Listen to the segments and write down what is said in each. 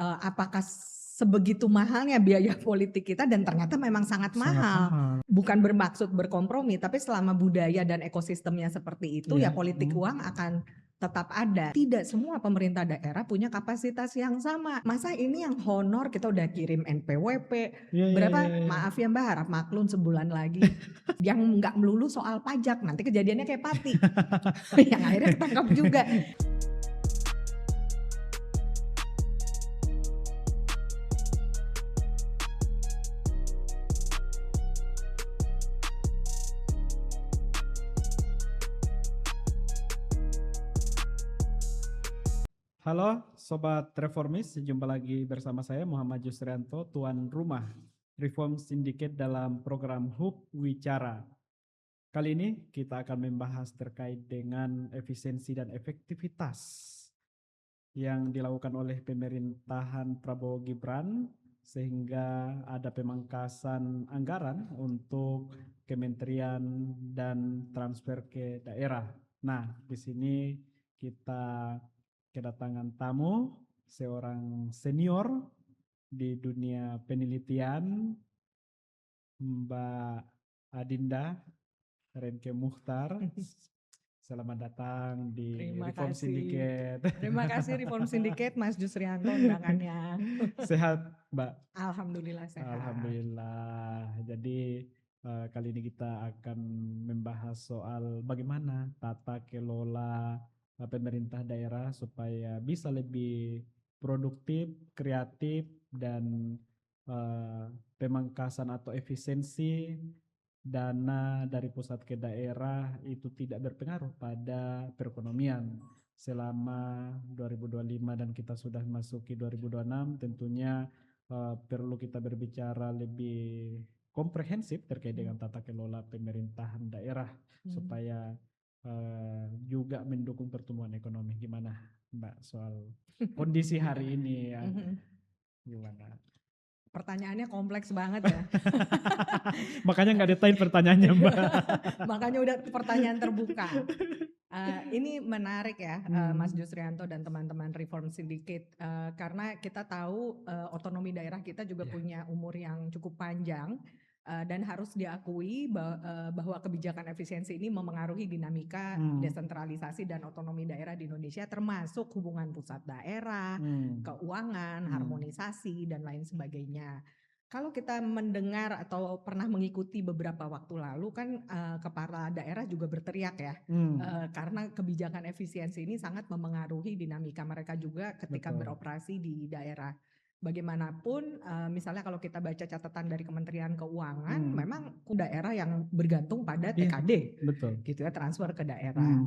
apakah sebegitu mahalnya biaya politik kita, dan ternyata memang sangat Sangat mahal. mahal. Bukan bermaksud berkompromi, tapi selama budaya dan ekosistemnya seperti itu ya Iya. politik uang akan tetap ada. Tidak semua pemerintah daerah punya kapasitas yang sama. Masa ini yang honor kita udah kirim NPWP, Iya, iya, berapa, iya, iya. maaf ya Mbak, harap maklum sebulan lagi. Yang nggak melulu soal pajak, nanti kejadiannya kayak Pati. Yang akhirnya ketangkap juga. Halo Sobat Reformis, jumpa lagi bersama saya Muhammad Yusrianto, tuan rumah Reform Syndicate dalam program HUB Wicara. Kali ini kita akan membahas terkait dengan efisiensi dan efektivitas yang dilakukan oleh pemerintahan Prabowo Gibran, sehingga ada pemangkasan anggaran untuk kementerian dan transfer ke daerah. Nah, di sini kita kedatangan tamu, seorang senior di dunia penelitian, Mbak Adinda Renke Mukhtar. Selamat datang di Terima Reform kasih. Syndicate. Terima kasih Reform Syndicate, Mas Yusrianto undangannya. Sehat, Mbak? Alhamdulillah sehat. Alhamdulillah. Jadi kali ini kita akan membahas soal bagaimana tata kelola pemerintah daerah supaya bisa lebih produktif, kreatif, dan pemangkasan atau efisiensi dana dari pusat ke daerah itu tidak berpengaruh pada perekonomian. Selama 2025 dan kita sudah masuki 2026, tentunya perlu kita berbicara lebih komprehensif terkait dengan tata kelola pemerintahan daerah supaya juga mendukung pertumbuhan ekonomi. Gimana Mbak soal kondisi hari ini ya? Gimana? Pertanyaannya kompleks banget ya. Makanya nggak detail pertanyaannya Mbak. Makanya udah pertanyaan terbuka. Ini menarik ya, Mas Yusrianto dan teman-teman Reform Syndicate, karena kita tahu otonomi daerah kita juga punya umur yang cukup panjang, dan harus diakui bahwa kebijakan efisiensi ini memengaruhi dinamika desentralisasi dan otonomi daerah di Indonesia, termasuk hubungan pusat daerah, keuangan, harmonisasi dan lain sebagainya. Kalau kita mendengar atau pernah mengikuti beberapa waktu lalu kan kepala daerah juga berteriak ya, karena kebijakan efisiensi ini sangat memengaruhi dinamika mereka juga ketika beroperasi di daerah. Bagaimanapun misalnya kalau kita baca catatan dari Kementerian Keuangan, memang daerah yang bergantung pada TKD, gitu ya, transfer ke daerah.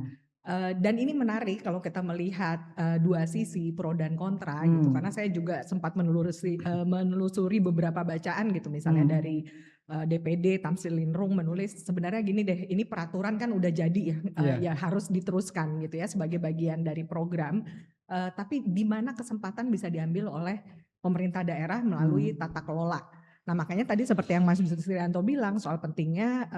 Dan ini menarik kalau kita melihat dua sisi pro dan kontra gitu, karena saya juga sempat menelusuri beberapa bacaan gitu, misalnya dari DPD Tamsil Linrung menulis sebenarnya gini deh, ini peraturan kan udah jadi ya, ya harus diteruskan gitu ya sebagai bagian dari program, tapi di mana kesempatan bisa diambil oleh pemerintah daerah melalui tata kelola. Nah makanya tadi seperti yang Mas Yusrianto bilang soal pentingnya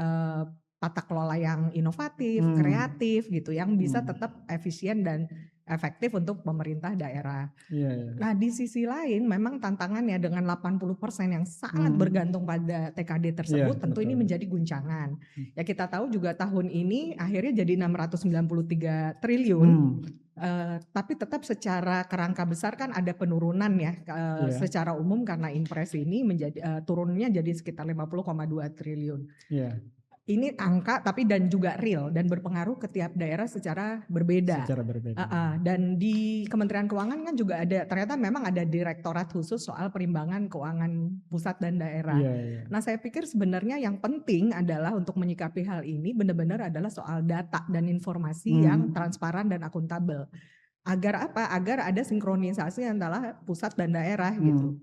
tata kelola yang inovatif, kreatif gitu, yang bisa tetap efisien dan efektif untuk pemerintah daerah. Nah di sisi lain memang tantangannya dengan 80% yang sangat bergantung pada TKD tersebut, tentu ini menjadi guncangan. Ya kita tahu juga tahun ini akhirnya jadi 693 triliun, tapi tetap secara kerangka besar kan ada penurunan ya, secara umum karena impres ini menjadi turunnya jadi sekitar 50,2 triliun. Ini angka tapi dan juga real dan berpengaruh ke tiap daerah secara berbeda. Dan di Kementerian Keuangan kan juga ada, ternyata memang ada direktorat khusus soal perimbangan keuangan pusat dan daerah. Nah saya pikir sebenarnya yang penting adalah untuk menyikapi hal ini benar-benar adalah soal data dan informasi yang transparan dan akuntabel. Agar apa? Agar ada sinkronisasi antara pusat dan daerah gitu.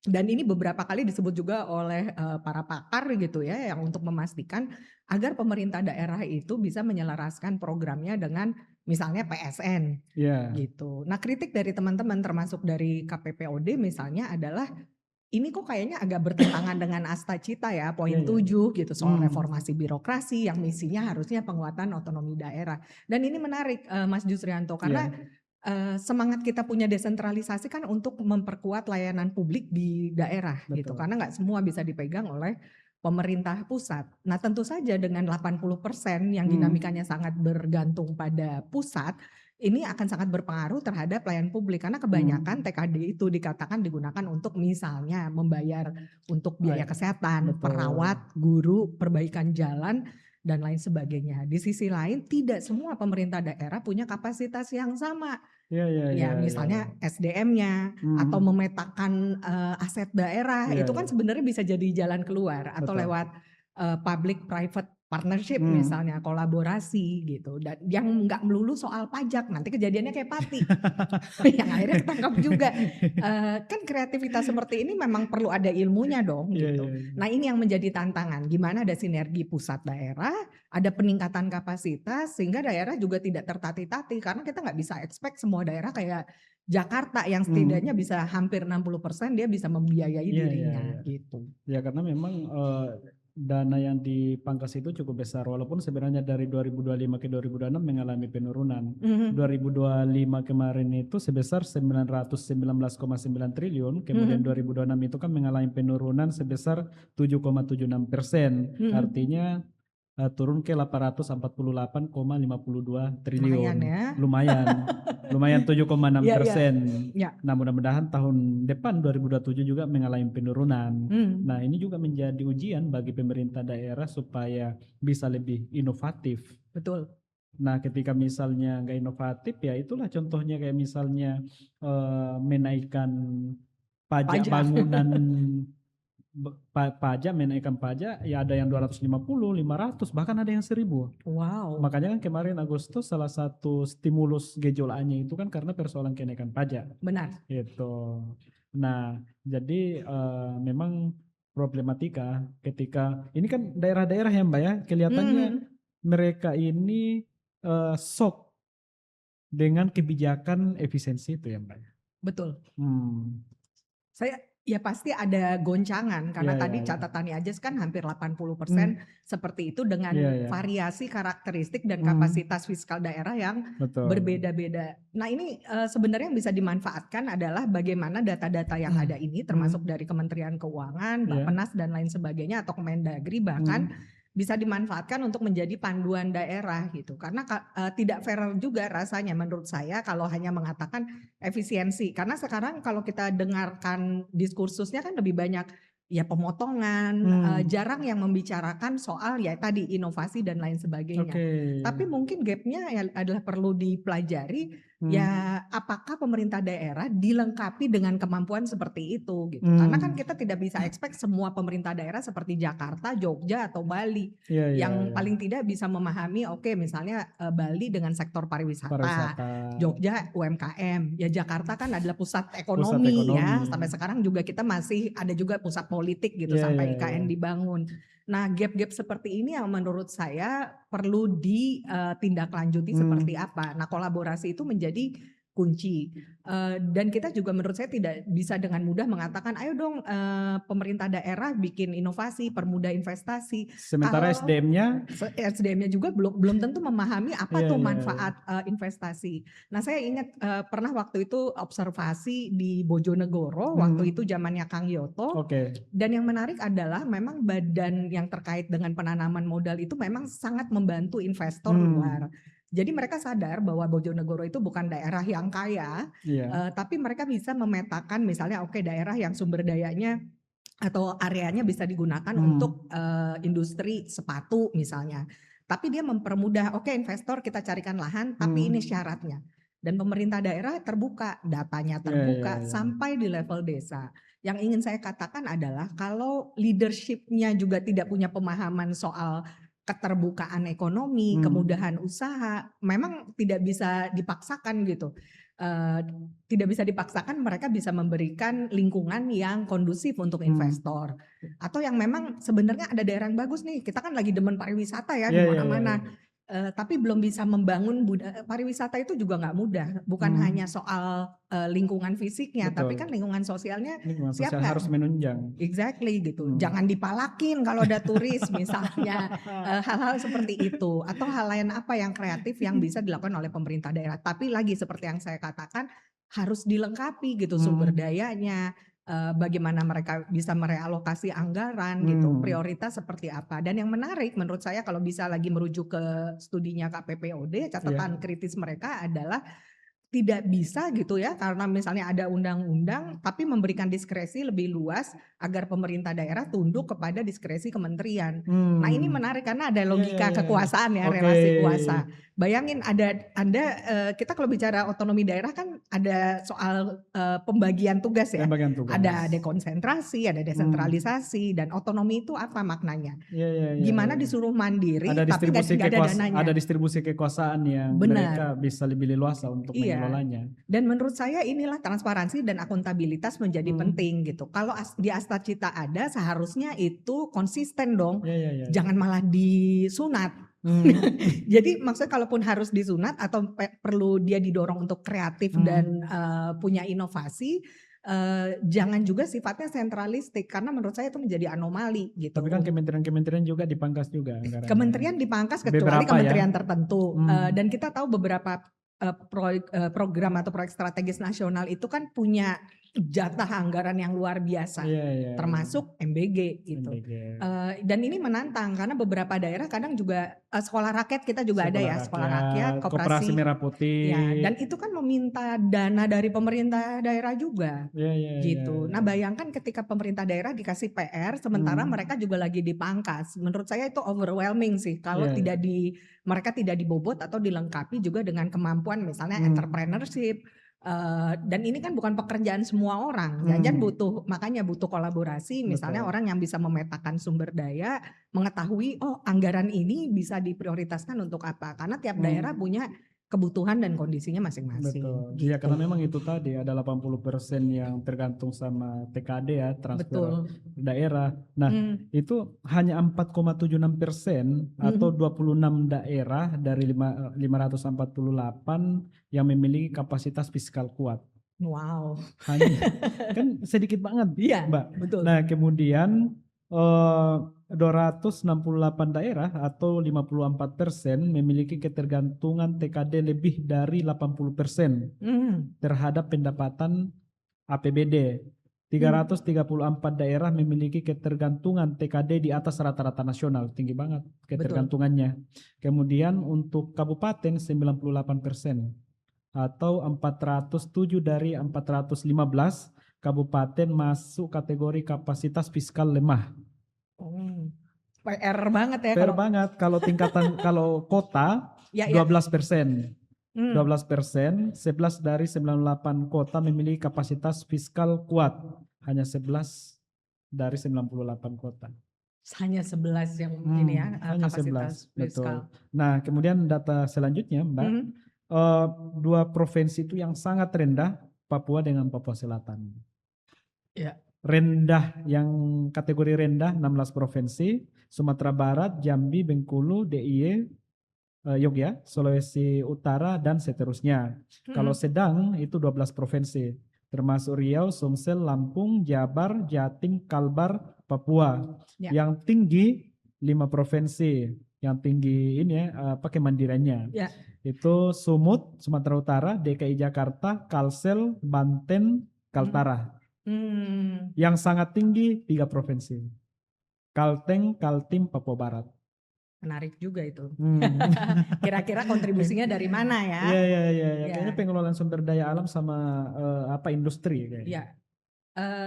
Dan ini beberapa kali disebut juga oleh para pakar gitu ya, yang untuk memastikan agar pemerintah daerah itu bisa menyelaraskan programnya dengan misalnya PSN gitu. Nah kritik dari teman-teman termasuk dari KPPOD misalnya adalah ini kok kayaknya agak bertentangan dengan Asta Cita ya, poin 7 gitu, soal reformasi birokrasi yang misinya harusnya penguatan otonomi daerah. Dan ini menarik Mas Yusrianto karena semangat kita punya desentralisasi kan untuk memperkuat layanan publik di daerah gitu, Betul. karena nggak semua bisa dipegang oleh pemerintah pusat. Nah tentu saja dengan 80% yang dinamikanya sangat bergantung pada pusat, ini akan sangat berpengaruh terhadap pelayanan publik karena kebanyakan TKD itu dikatakan digunakan untuk misalnya membayar untuk biaya kesehatan, Betul. perawat, guru, perbaikan jalan dan lain sebagainya. Di sisi lain tidak semua pemerintah daerah punya kapasitas yang sama. Iya iya iya Ya misalnya iya. SDM-nya atau memetakan, aset daerah Iya itu kan iya. sebenarnya bisa jadi jalan keluar atau Betul. lewat, public private partnership Hmm. misalnya, kolaborasi gitu dan yang nggak melulu soal pajak, nanti kejadiannya kayak Pati yang akhirnya ketangkap juga. Kan kreativitas seperti ini memang perlu ada ilmunya dong Iya gitu. iya iya. Nah ini yang menjadi tantangan, gimana ada sinergi pusat daerah, ada peningkatan kapasitas sehingga daerah juga tidak tertatih-tatih karena kita nggak bisa expect semua daerah kayak Jakarta yang setidaknya bisa hampir 60% dia bisa membiayai Iya iya dirinya iya. gitu. Ya karena memang dana yang dipangkas itu cukup besar walaupun sebenarnya dari 2025 ke 2026 mengalami penurunan. 2025 kemarin itu sebesar 919,9 triliun, kemudian 2026 itu kan mengalami penurunan sebesar 7,76%. Artinya turun ke 848,52 triliun. Lumayan ya. Lumayan 7,6%. Ya. Nah mudah-mudahan tahun depan 2027 juga mengalami penurunan. Nah ini juga menjadi ujian bagi pemerintah daerah supaya bisa lebih inovatif. Betul. Nah ketika misalnya nggak inovatif ya itulah contohnya kayak misalnya menaikkan pajak bangunan pajak, menaikkan pajak ya ada yang 250, 500 bahkan ada yang 1000. Wow. Makanya kan kemarin Agustus salah satu stimulus gejolaknya itu kan karena persoalan kenaikan pajak. Benar. Gitu. Nah, jadi memang problematika ketika ini kan daerah-daerah ya Mbak ya, kelihatannya mereka ini shock dengan kebijakan efisiensi itu ya Mbak. Betul. Hmm. Saya ya pasti ada goncangan karena Iya, tadi iya, iya. catatannya aja kan hampir 80% seperti itu dengan Iya, iya. variasi karakteristik dan kapasitas fiskal daerah yang Betul. berbeda-beda. Nah ini sebenarnya yang bisa dimanfaatkan adalah bagaimana data-data yang ada ini termasuk dari Kementerian Keuangan, Bappenas dan lain sebagainya atau Kemendagri bahkan bisa dimanfaatkan untuk menjadi panduan daerah gitu. Karena tidak fair juga rasanya menurut saya kalau hanya mengatakan efisiensi. Karena sekarang kalau kita dengarkan diskursusnya kan lebih banyak ya pemotongan, jarang yang membicarakan soal ya tadi inovasi dan lain sebagainya. Tapi mungkin gapnya ya adalah perlu dipelajari ya apakah pemerintah daerah dilengkapi dengan kemampuan seperti itu gitu. Karena kan kita tidak bisa expect semua pemerintah daerah seperti Jakarta, Jogja atau Bali yang paling tidak bisa memahami oke misalnya Bali dengan sektor pariwisata, Jogja UMKM, ya Jakarta kan adalah pusat ekonomi ya. Sampai sekarang juga kita masih ada juga pusat politik gitu sampai IKN dibangun. Nah gap-gap seperti ini yang menurut saya perlu ditindaklanjuti seperti apa. Nah kolaborasi itu menjadi kunci dan kita juga menurut saya tidak bisa dengan mudah mengatakan ayo dong pemerintah daerah bikin inovasi, permudah investasi. Sementara SDM-nya juga belum tentu memahami apa tuh manfaat investasi. Nah saya ingat pernah waktu itu observasi di Bojonegoro waktu itu zamannya Kang Yoto. Dan yang menarik adalah memang badan yang terkait dengan penanaman modal itu memang sangat membantu investor luar. Jadi mereka sadar bahwa Bojonegoro itu bukan daerah yang kaya, tapi mereka bisa memetakan misalnya oke daerah yang sumber dayanya atau areanya bisa digunakan untuk industri sepatu misalnya. Tapi dia mempermudah oke investor kita carikan lahan tapi ini syaratnya. Dan pemerintah daerah terbuka, datanya terbuka sampai di level desa. Yang ingin saya katakan adalah kalau leadership-nya juga tidak punya pemahaman soal keterbukaan ekonomi, kemudahan usaha, memang tidak bisa dipaksakan gitu. Tidak bisa dipaksakan mereka bisa memberikan lingkungan yang kondusif untuk investor. Atau yang memang sebenarnya ada daerah yang bagus nih, kita kan lagi demen pariwisata ya di mana-mana. tapi belum bisa membangun pariwisata itu juga nggak mudah, bukan hanya soal lingkungan fisiknya, tapi kan Betul. lingkungan sosialnya Lingkungan siap sosial nggak? harus menunjang. Exactly gitu, jangan dipalakin kalau ada turis misalnya, hal-hal seperti itu, atau hal lain apa yang kreatif yang bisa dilakukan oleh pemerintah daerah. Tapi lagi seperti yang saya katakan, harus dilengkapi gitu sumber dayanya, bagaimana mereka bisa merealokasi anggaran gitu, prioritas seperti apa. Dan yang menarik menurut saya kalau bisa lagi merujuk ke studinya KPPOD, catatan kritis mereka adalah tidak bisa gitu ya, karena misalnya ada undang-undang tapi memberikan diskresi lebih luas agar pemerintah daerah tunduk kepada diskresi kementerian. Nah ini menarik karena ada logika kekuasaan ya, relasi kuasa. Bayangin Anda kita kalau bicara otonomi daerah kan ada soal pembagian tugas ya. Pembagian tugas. Ada dekonsentrasi, ada desentralisasi, dan otonomi itu apa maknanya? Gimana disuruh mandiri ada tapi nggak ada dananya. Ada distribusi kekuasaan yang mereka bisa lebih leluasa untuk mengelolanya. Dan menurut saya inilah transparansi dan akuntabilitas menjadi penting gitu. Kalau di Astacita ada, seharusnya itu konsisten dong. Jangan malah disunat. Jadi maksudnya kalaupun harus disunat atau perlu dia didorong untuk kreatif dan punya inovasi, jangan juga sifatnya sentralistik karena menurut saya itu menjadi anomali gitu. Tapi kan kementerian-kementerian juga dipangkas juga anggarannya. Kementerian dipangkas kecuali kementerian tertentu. Dan kita tahu beberapa program atau proyek strategis nasional itu kan punya jatah anggaran yang luar biasa, termasuk MBG gitu. Dan ini menantang karena beberapa daerah kadang juga sekolah rakyat kita juga ada ya, sekolah rakyat, koperasi Merah Putih. Ya, dan itu kan meminta dana dari pemerintah daerah juga, gitu. Nah bayangkan ketika pemerintah daerah dikasih PR, sementara mereka juga lagi dipangkas. Menurut saya itu overwhelming sih kalau mereka tidak dibobot atau dilengkapi juga dengan kemampuan misalnya entrepreneurship. Dan ini kan bukan pekerjaan semua orang, jangan makanya butuh kolaborasi, misalnya orang yang bisa memetakan sumber daya, mengetahui anggaran ini bisa diprioritaskan untuk apa, karena tiap daerah punya kebutuhan dan kondisinya masing-masing. Betul. Gitu. Ya karena memang itu tadi ada 80% yang tergantung sama TKD ya, transfer daerah. Nah itu hanya 4,76% atau 26 daerah dari 548 yang memiliki kapasitas fiskal kuat. Wow. Hanya kan sedikit banget, Mbak. Betul. Nah kemudian 268 daerah atau 54% memiliki ketergantungan TKD lebih dari 80% terhadap pendapatan APBD. 334 daerah memiliki ketergantungan TKD di atas rata-rata nasional, tinggi banget ketergantungannya. Kemudian untuk kabupaten 98% atau 407 dari 415 kabupaten masuk kategori kapasitas fiskal lemah. PR banget ya. PR banget. Kalau tingkatan kalau kota 12%. 12%, 11 dari 98 kota memiliki kapasitas fiskal kuat. Hanya 11 dari 98 kota. Hanya 11 yang ini ya hanya kapasitas 11, fiskal. Betul. Nah kemudian data selanjutnya Mbak, dua provinsi itu yang sangat rendah, Papua dengan Papua Selatan. Rendah, yang kategori rendah 16 provinsi, Sumatera Barat, Jambi, Bengkulu, DIY, Yogyakarta, Sulawesi Utara, dan seterusnya. Kalau sedang itu 12 provinsi, termasuk Riau, Sumsel, Lampung, Jabar, Jatim, Kalbar, Papua. Yang tinggi 5 provinsi, yang tinggi ini ya, kemandiriannya. Itu Sumut, Sumatera Utara, DKI Jakarta, Kalsel, Banten, Kaltara. Yang sangat tinggi 3 provinsi, Kalteng, Kaltim, Papua Barat. Menarik juga itu. Kira-kira kontribusinya dari mana ya? Iya. Kayaknya pengelolaan sumber daya alam sama industri kayaknya. Iya.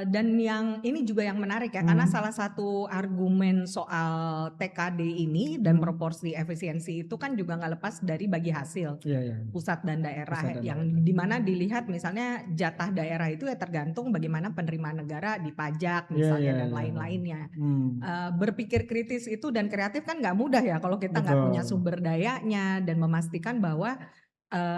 Dan yang ini juga yang menarik ya, karena salah satu argumen soal TKD ini dan proporsi efisiensi itu kan juga nggak lepas dari bagi hasil pusat dan daerah, yang dimana dilihat misalnya jatah daerah itu ya tergantung bagaimana penerimaan negara di pajak misalnya dan lain-lainnya. Berpikir kritis itu dan kreatif kan nggak mudah ya kalau kita nggak punya sumber dayanya, dan memastikan bahwa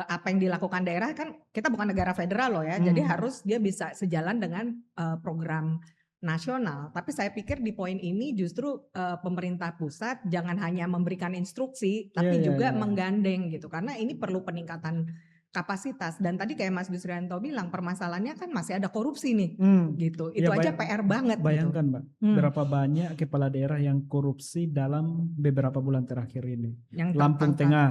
apa yang dilakukan daerah kan, kita bukan negara federal loh ya, jadi harus dia bisa sejalan dengan program nasional. Tapi saya pikir di poin ini justru pemerintah pusat jangan hanya memberikan instruksi, Iya, tapi iya, juga iya. menggandeng gitu. Karena ini perlu peningkatan kapasitas. Dan tadi kayak Mas Yusrianto bilang, permasalahannya kan masih ada korupsi nih, gitu. Itu Ya, aja PR banget gitu. bayangkan Mbak, berapa banyak kepala daerah yang korupsi dalam beberapa bulan terakhir ini. Yang Lampung tertangkap. Tengah,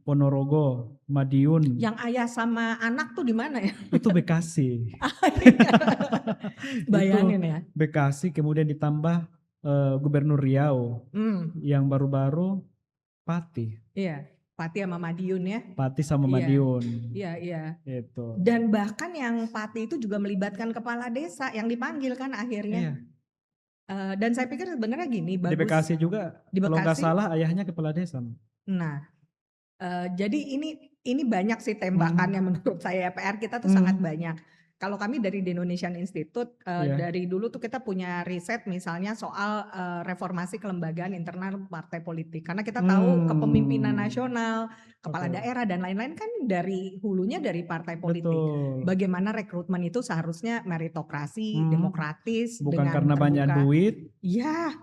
Ponorogo, Madiun, Yang ayah sama anak tuh di mana ya? itu Bekasi. Bayangin Itu ya. Bekasi, kemudian ditambah Gubernur Riau, yang baru-baru Pati. Iya, Pati sama Madiun ya. Pati sama Iya. Madiun. Iya, iya. Itu. Dan bahkan yang Pati itu juga melibatkan kepala desa yang dipanggil kan akhirnya. Iya. Dan saya pikir sebenarnya gini, Di bagus. Bekasi juga, Di kalau nggak Bekasi? salah ayahnya kepala desa. Nah, jadi ini banyak sih tembakannya menurut saya. PR kita tuh sangat banyak. Kalau kami dari The Indonesian Institute, dari dulu tuh kita punya riset misalnya soal reformasi kelembagaan internal partai politik. Karena kita tahu kepemimpinan nasional, kepala daerah dan lain-lain kan dari hulunya dari partai politik. Betul. Bagaimana rekrutmen itu seharusnya meritokrasi, demokratis, Bukan dengan karena terbuka. banyak duit. Iya,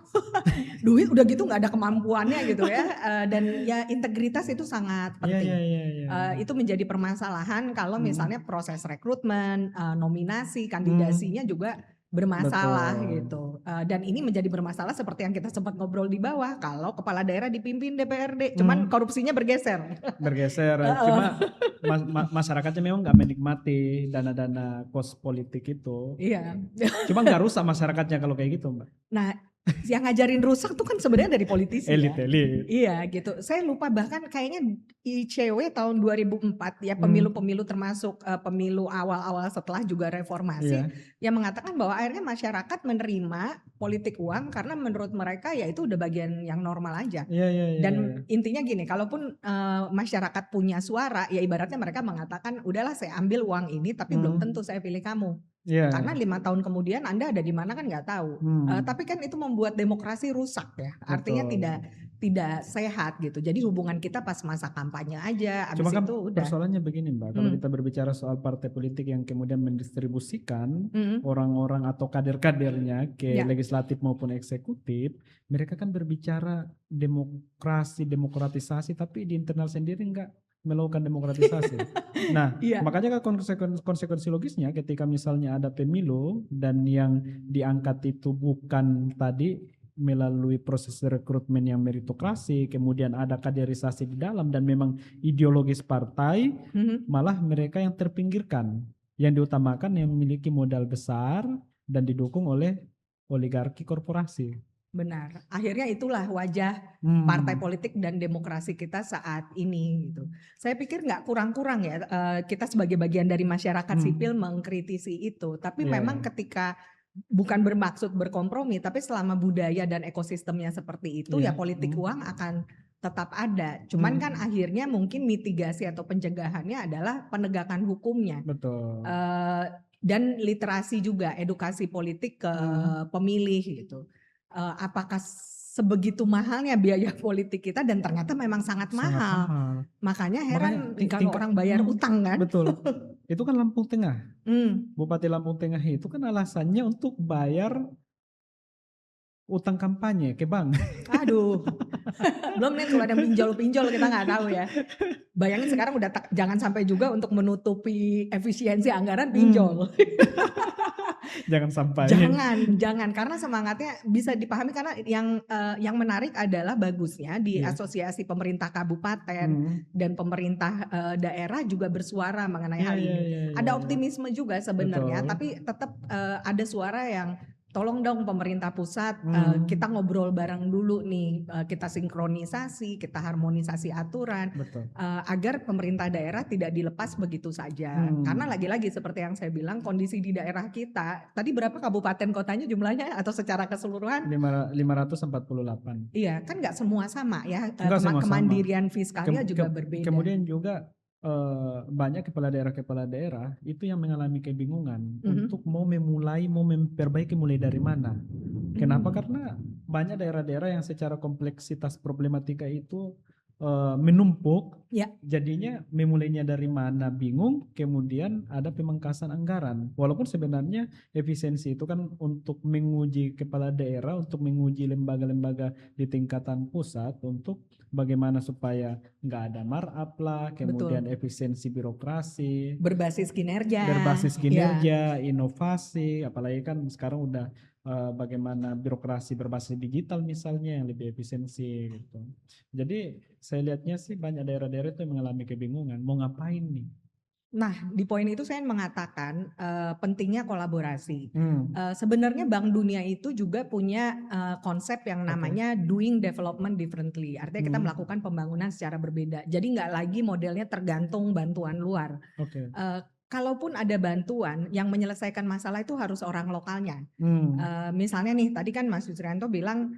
duit udah gitu nggak ada kemampuannya gitu ya. Dan ya integritas itu sangat penting. Itu menjadi permasalahan kalau misalnya proses rekrutmen, nominasi, kandidasinya juga bermasalah. Betul. Gitu. Dan ini menjadi bermasalah seperti yang kita sempat ngobrol di bawah. Kalau kepala daerah dipimpin DPRD, cuman korupsinya bergeser. Bergeser. Cuma masyarakatnya memang nggak menikmati dana-dana kos politik itu. Iya. Cuma nggak rusak masyarakatnya kalau kayak gitu, Mbak. Nah, yang ngajarin rusak tuh kan sebenarnya dari politisi. Elit. Iya gitu. Saya lupa bahkan kayaknya ICW tahun 2004 ya, pemilu-pemilu termasuk pemilu awal-awal setelah juga reformasi, yang mengatakan bahwa akhirnya masyarakat menerima politik uang karena menurut mereka ya itu udah bagian yang normal aja. Dan intinya gini, kalaupun masyarakat punya suara, ya ibaratnya mereka mengatakan udahlah saya ambil uang ini tapi belum tentu saya pilih kamu. Karena 5 tahun kemudian Anda ada di mana kan nggak tahu. Tapi kan itu membuat demokrasi rusak ya. Artinya tidak sehat gitu. Jadi hubungan kita pas masa kampanye aja. Abis Cuma kan itu udah. persoalannya begini Mbak, kalau kita berbicara soal partai politik yang kemudian mendistribusikan orang-orang atau kader-kadernya ke legislatif maupun eksekutif, mereka kan berbicara demokratisasi, tapi di internal sendiri enggak melakukan demokratisasi. Nah, makanya kan konsekuensi logisnya ketika misalnya ada pemilu dan yang diangkat itu bukan tadi melalui proses rekrutmen yang meritokrasi, kemudian ada kaderisasi di dalam dan memang ideologis partai, malah mereka yang terpinggirkan, yang diutamakan yang memiliki modal besar dan didukung oleh oligarki korporasi. Benar, akhirnya itulah wajah partai politik dan demokrasi kita saat ini gitu. Saya pikir nggak kurang-kurang ya kita sebagai bagian dari masyarakat sipil mengkritisi itu. Tapi memang ketika bukan bermaksud berkompromi, tapi selama budaya dan ekosistemnya seperti itu ya politik uang akan tetap ada. Cuman kan akhirnya mungkin mitigasi atau pencegahannya adalah penegakan hukumnya. Betul. Dan literasi juga, edukasi politik ke pemilih gitu. Apakah sebegitu mahalnya biaya politik kita, dan ternyata memang sangat mahal. Makanya heran kalau orang bayar utang kan. Betul. Itu kan Lampung Tengah. Bupati Lampung Tengah itu kan alasannya untuk bayar utang kampanye ke bank. Aduh. Belum nih kalau ada pinjol-pinjol kita nggak tahu ya. Bayangin sekarang udah jangan sampai juga untuk menutupi efisiensi anggaran pinjol. Jangan sampai. Jangan karena semangatnya bisa dipahami, karena yang menarik adalah bagusnya di asosiasi pemerintah kabupaten dan pemerintah daerah juga bersuara mengenai hal ini. Ada optimisme juga sebenarnya, tapi tetap ada suara yang tolong dong pemerintah pusat, kita ngobrol bareng dulu nih, kita sinkronisasi, kita harmonisasi aturan, agar pemerintah daerah tidak dilepas begitu saja. Karena lagi-lagi seperti yang saya bilang, kondisi di daerah kita, tadi berapa kabupaten kotanya jumlahnya atau secara keseluruhan? 548. Iya, kan nggak semua sama ya, Sama. kemandirian fiskalnya juga berbeda. Kemudian juga banyak kepala daerah itu yang mengalami kebingungan untuk mau memperbaiki mulai dari mana. Kenapa? Karena banyak daerah-daerah yang secara kompleksitas problematika itu menumpuk, Ya. jadinya memulainya dari mana bingung, kemudian ada pemangkasan anggaran. Walaupun sebenarnya efisiensi itu kan untuk menguji kepala daerah, untuk menguji lembaga-lembaga di tingkatan pusat, untuk bagaimana supaya nggak ada markup lah, kemudian Betul. efisiensi birokrasi, Berbasis kinerja. berbasis Ya. kinerja, inovasi, apalagi kan sekarang udah bagaimana birokrasi berbasis digital misalnya yang lebih efisiensi gitu. Jadi saya lihatnya sih banyak daerah-daerah itu yang mengalami kebingungan mau ngapain nih. Nah, di poin itu saya mengatakan pentingnya kolaborasi. Hmm, Sebenarnya Bank Dunia itu juga punya konsep yang oke. namanya doing development differently. Artinya kita Hmm, melakukan pembangunan secara berbeda. Jadi nggak lagi modelnya tergantung bantuan luar. oke. Kalaupun ada bantuan, yang menyelesaikan masalah itu harus orang lokalnya. Hmm, Misalnya nih, tadi kan Mas Yusrianto bilang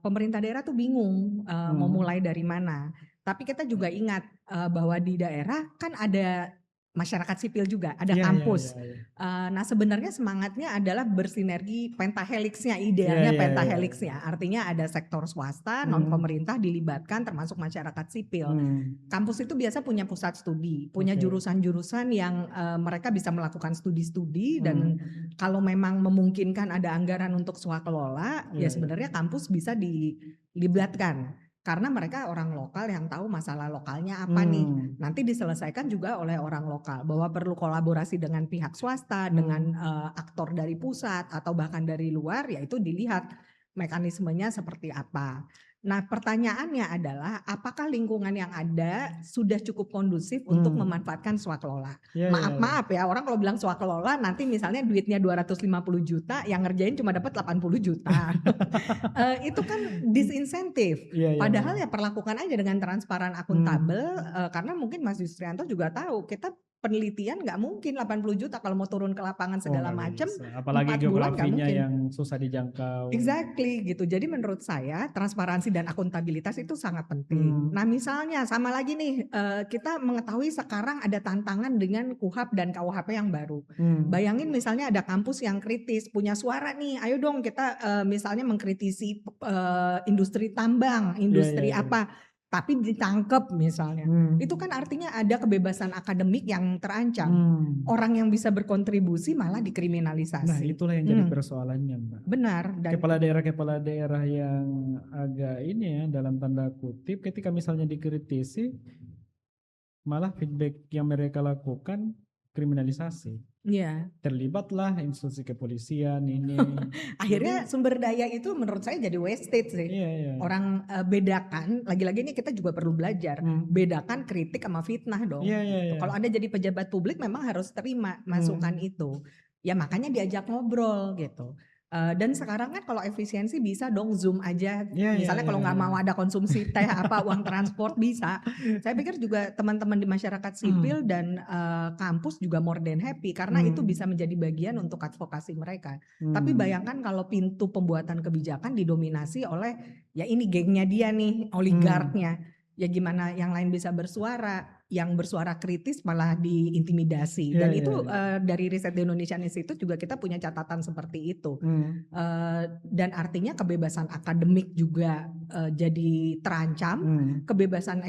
pemerintah daerah tuh bingung mau mulai dari mana. Tapi kita juga ingat bahwa di daerah kan ada masyarakat sipil juga, ada iya iya iya kampus. iya. Nah sebenarnya semangatnya adalah bersinergi pentahelixnya, Iya idealnya iya iya. pentahelixnya. Artinya ada sektor swasta, non Hmm, pemerintah dilibatkan termasuk masyarakat sipil. hmm, Kampus itu biasa punya pusat studi, punya oke. jurusan-jurusan yang mereka bisa melakukan studi-studi dan Hmm, kalau memang memungkinkan ada anggaran untuk swakelola, iya ya iya. sebenarnya kampus bisa dilibatkan. Karena mereka orang lokal yang tahu masalah lokalnya apa nih. Hmm, Nanti diselesaikan juga oleh orang lokal. Bahwa perlu kolaborasi dengan pihak swasta, dengan aktor dari pusat atau bahkan dari luar, yaitu dilihat mekanismenya seperti apa. Nah pertanyaannya adalah apakah lingkungan yang ada sudah cukup kondusif untuk hmm, memanfaatkan swakelola. iya iya iya. Maaf ya, orang kalau bilang swakelola nanti misalnya duitnya 250 juta, yang ngerjain cuma dapat 80 juta. Itu kan disinsentif. Iya iya iya. Padahal ya perlakukan aja dengan transparan, akuntabel, karena mungkin Mas Yusrianto juga tahu kita penelitian nggak mungkin 80 juta kalau mau turun ke lapangan Oh segala nggak macam, bisa. Apalagi 4 bulan nggak geografinya mungkin. yang susah dijangkau. Exactly gitu. Jadi menurut saya transparansi dan akuntabilitas itu sangat penting. Hmm, Nah misalnya sama lagi nih kita mengetahui sekarang ada tantangan dengan KUHP dan KUHP yang baru. hmm, Bayangin misalnya ada kampus yang kritis punya suara nih, ayo dong kita misalnya mengkritisi industri tambang, iya iya industri iya. apa, tapi ditangkep misalnya. Itu Hmm, kan artinya ada kebebasan akademik yang terancam. hmm. Orang yang bisa berkontribusi malah Nah dikriminalisasi. itulah yang jadi persoalannya Mbak. Benar dan Kepala daerah yang agak ini ya dalam tanda kutip ketika misalnya dikritisi malah feedback yang mereka lakukan kriminalisasi. iya. Terlibatlah institusi kepolisian ini. Akhirnya Jadi sumber daya itu menurut saya jadi wasted sih. iya iya. Orang bedakan, lagi-lagi ini kita juga perlu belajar, Hmm, bedakan kritik sama fitnah dong. iya iya Gitu. iya. Kalau Anda jadi pejabat publik memang harus terima masukan Hmm, itu. Ya makanya diajak ngobrol gitu. Dan sekarang kan kalau efisiensi bisa dong Zoom aja. iya iya Misalnya iya kalau nggak iya. mau ada konsumsi teh apa uang transport bisa. Saya pikir juga teman-teman di masyarakat sipil dan kampus juga more than happy karena itu Hmm, bisa menjadi bagian untuk advokasi mereka. Tapi hmm, bayangkan kalau pintu pembuatan kebijakan didominasi oleh ya ini gengnya dia nih, hmm, oligarknya. Ya gimana yang lain bisa bersuara, yang bersuara kritis malah diintimidasi. iya Dan iya itu iya. dari riset di Indonesian Institute juga kita punya catatan seperti itu. Hmm, Dan artinya kebebasan akademik juga jadi terancam, hmm, kebebasan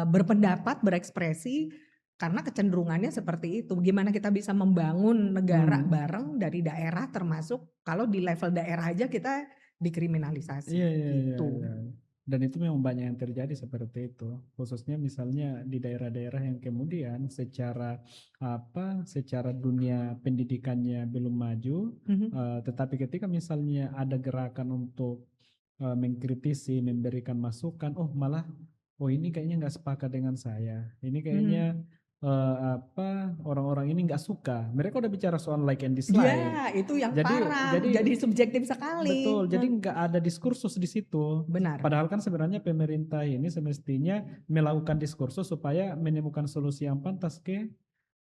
berpendapat, berekspresi, karena kecenderungannya seperti itu. Gimana kita bisa membangun negara hmm. bareng dari daerah termasuk kalau di level daerah aja kita dikriminalisasi Iya, iya, iya, gitu. iya. Dan itu memang banyak yang terjadi seperti itu. Khususnya misalnya di daerah-daerah yang kemudian secara apa, secara dunia pendidikannya belum maju, Mhm. tetapi ketika misalnya ada gerakan untuk mengkritisi, memberikan masukan, oh malah, oh ini kayaknya nggak sepakat dengan saya. Ini kayaknya Mhm. apa orang-orang ini nggak suka. Mereka udah bicara soal like and dislike. Ya, itu yang Jadi, parah, jadi subjektif sekali. betul, jadi nggak ada diskursus di situ. Benar, Padahal kan sebenarnya pemerintah ini semestinya melakukan diskursus supaya menemukan solusi yang pantas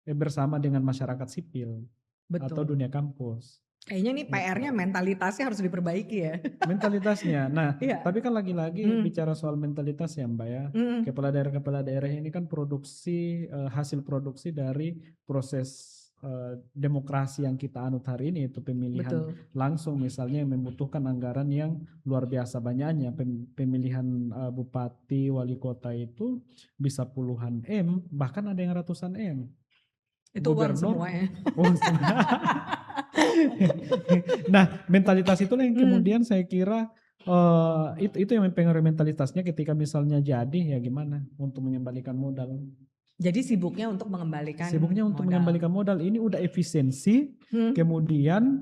bersama dengan masyarakat sipil atau betul. dunia kampus. Kayaknya nih Gitu. PR-nya mentalitasnya harus diperbaiki ya. Mentalitasnya. Nah, Iya. tapi kan lagi-lagi Mhm. bicara soal mentalitas ya Mbak ya. Mhm. Kepala daerah ini kan produksi hasil produksi dari proses demokrasi yang kita anut hari ini, itu pemilihan Betul. langsung misalnya yang membutuhkan anggaran yang luar biasa banyaknya. Pemilihan bupati, wali kota itu bisa puluhan M, bahkan ada yang ratusan M. Itu uang Gubernur, semuanya. nah mentalitas itulah yang Hmm. kemudian saya kira itu yang mempengaruhi mentalitasnya ketika misalnya jadi ya gimana untuk mengembalikan modal. Jadi sibuknya untuk mengembalikan Untuk modal. mengembalikan modal ini udah efisiensi, kemudian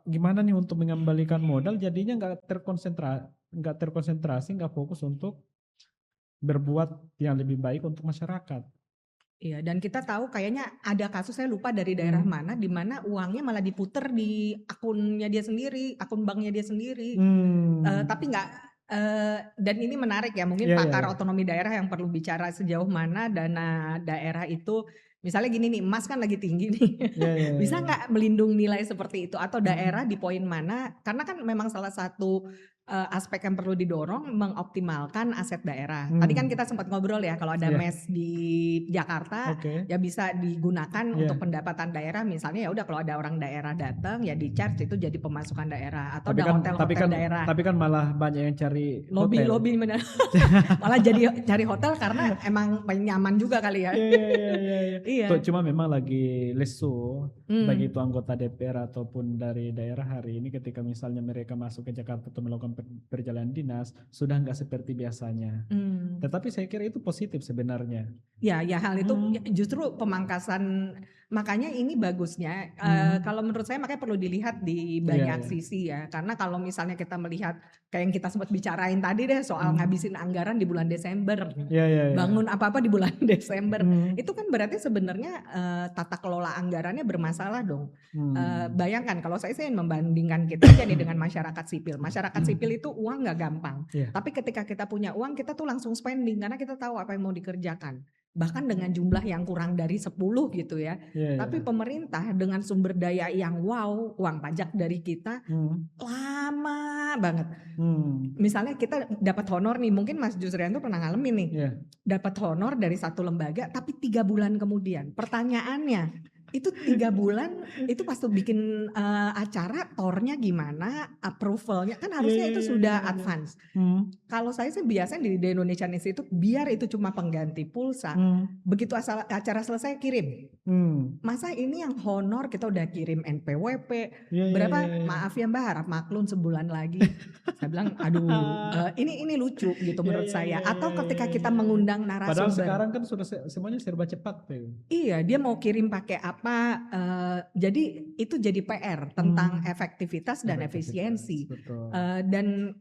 gimana nih untuk mengembalikan modal, jadinya nggak terkonsentrasi, nggak fokus untuk berbuat yang lebih baik untuk masyarakat. Iya, dan kita tahu kayaknya ada kasus, saya lupa dari daerah mana, di mana uangnya malah diputer di akunnya dia sendiri, akun banknya dia sendiri. Tapi nggak, dan ini menarik ya, mungkin pakar otonomi daerah yang perlu bicara sejauh mana dana daerah itu, misalnya gini nih, emas kan lagi tinggi nih, bisa nggak melindung nilai seperti itu, atau daerah di poin mana, karena kan memang salah satu aspek yang perlu didorong mengoptimalkan aset daerah. Tadi kan kita sempat ngobrol ya, kalau ada mes di Jakarta ya bisa digunakan untuk pendapatan daerah, misalnya ya udah kalau ada orang daerah datang ya di charge itu jadi pemasukan daerah, atau ada hotel-hotel daerah. Tapi kan malah banyak yang cari lobby benar. Malah jadi cari hotel karena emang nyaman juga kali ya. Iya. Cuma memang lagi lesu bagi itu anggota DPR ataupun dari daerah hari ini ketika misalnya mereka masuk ke Jakarta untuk melakukan perjalanan dinas sudah nggak seperti biasanya. Tetapi saya kira itu positif sebenarnya. Ya hal itu justru pemangkasan, makanya ini bagusnya kalau menurut saya makanya perlu dilihat di banyak sisi ya, karena kalau misalnya kita melihat kayak yang kita sempat bicarain tadi deh soal ngabisin anggaran di bulan Desember, bangun apa-apa di bulan Desember, itu kan berarti sebenarnya tata kelola anggarannya bermasalah dong. Bayangkan kalau saya membandingkan kita aja nih dengan masyarakat sipil. Masyarakat sipil itu uang nggak gampang, tapi ketika kita punya uang kita tuh langsung spending karena kita tahu apa yang mau dikerjakan. Bahkan dengan jumlah yang kurang dari 10 gitu ya. Tapi pemerintah dengan sumber daya yang wow, uang pajak dari kita lama banget. Misalnya kita dapat honor nih, mungkin Mas Jusrianto pernah ngalamin nih. Dapat honor dari satu lembaga tapi 3 bulan kemudian. Pertanyaannya, itu 3 bulan itu pas tuh bikin acara tornya gimana, approvalnya kan harusnya itu sudah advance. Kalau saya sih biasanya di Indonesian Institute biar itu cuma pengganti pulsa, begitu asal acara selesai kirim. Masa ini yang honor kita udah kirim NPWP berapa, maaf ya Mbak, harap maklum sebulan lagi. Saya bilang aduh, ini lucu gitu menurut saya. Atau ketika kita mengundang narasumber, padahal sekarang kan sudah semuanya serba cepat. Iya, dia mau kirim pakai apa, jadi itu jadi PR tentang efektivitas dan efisiensi. Dan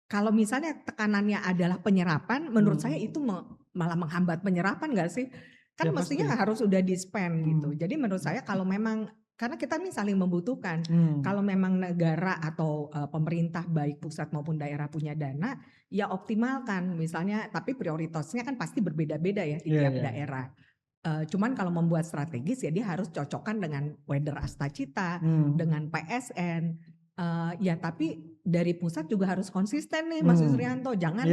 kalau misalnya tekanannya adalah penyerapan, menurut saya itu malah menghambat penyerapan nggak sih? Kan mestinya harus udah di-spend gitu. Jadi menurut saya kalau memang, karena kita nih saling membutuhkan, kalau memang negara atau pemerintah baik pusat maupun daerah punya dana, ya optimalkan misalnya, tapi prioritasnya kan pasti berbeda-beda ya di tiap daerah. Cuman kalau membuat strategis ya dia harus cocokkan dengan Weather Astacita, dengan PSN, ya tapi dari pusat juga harus konsisten nih Mas Jusrianto, jangan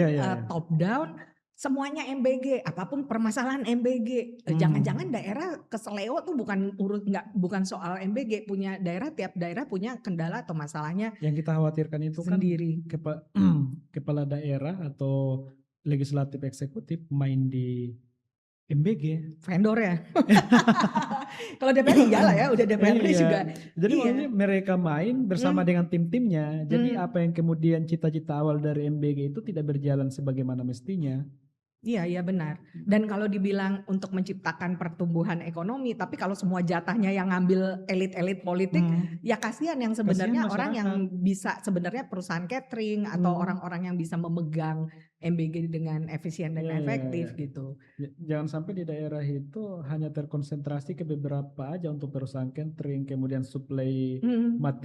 top down semuanya MBG, apapun permasalahan MBG. Jangan-jangan daerah keseleo tuh bukan soal MBG, punya daerah, tiap daerah punya kendala atau masalahnya. Yang kita khawatirkan itu sendiri. Kan kepala daerah atau legislatif eksekutif main di MBG, vendor ya. Kalau DPR iyalah ya, udah DPRD juga. Jadi maksudnya mereka main bersama dengan tim-timnya. Jadi apa yang kemudian cita-cita awal dari MBG itu tidak berjalan sebagaimana mestinya. Iya benar. Dan kalau dibilang untuk menciptakan pertumbuhan ekonomi, tapi kalau semua jatahnya yang ngambil elit-elit politik, ya kasihan yang sebenarnya orang yang bisa, sebenarnya perusahaan catering atau orang-orang yang bisa memegang MBG dengan efisien dan efektif gitu. Jangan sampai di daerah itu hanya terkonsentrasi ke beberapa aja untuk perusahaan catering, kemudian suplai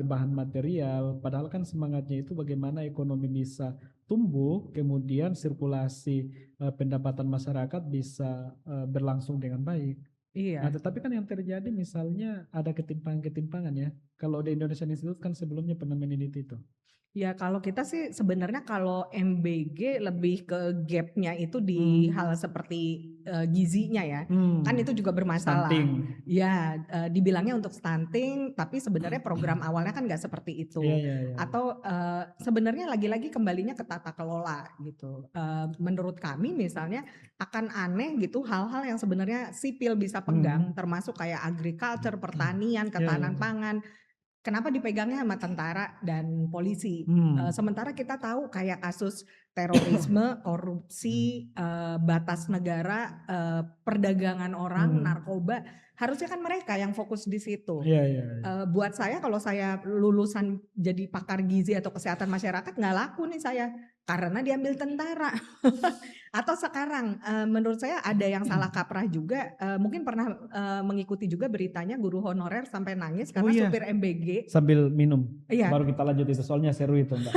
bahan material, padahal kan semangatnya itu bagaimana ekonomi bisa tumbuh, kemudian sirkulasi pendapatan masyarakat bisa berlangsung dengan baik. Nah, tetapi kan yang terjadi misalnya ada ketimpangan-ketimpangan ya. Kalau di Indonesian Institute kan sebelumnya pernah meneliti itu. Ya kalau kita sih sebenarnya kalau MBG lebih ke gap-nya itu di hal seperti gizinya ya. Kan itu juga bermasalah. Stunting. Ya, dibilangnya untuk stunting, tapi sebenarnya program awalnya kan nggak seperti itu. Iya. Atau sebenarnya lagi-lagi kembalinya ke tata kelola gitu. Menurut kami misalnya akan aneh gitu hal-hal yang sebenarnya sipil bisa pegang, termasuk kayak agriculture, pertanian, ketahanan pangan. Kenapa dipegangnya sama tentara dan polisi? Sementara kita tahu kayak kasus terorisme, korupsi, batas negara, perdagangan orang, narkoba, harusnya kan mereka yang fokus di situ. Iya. Buat saya kalau saya lulusan jadi pakar gizi atau kesehatan masyarakat nggak laku nih saya, karena diambil tentara. Atau sekarang menurut saya ada yang salah kaprah juga, mungkin pernah mengikuti juga beritanya guru honorer sampai nangis karena supir MBG Sambil minum. Iya. Baru kita lanjut itu soalnya seru itu Mbak.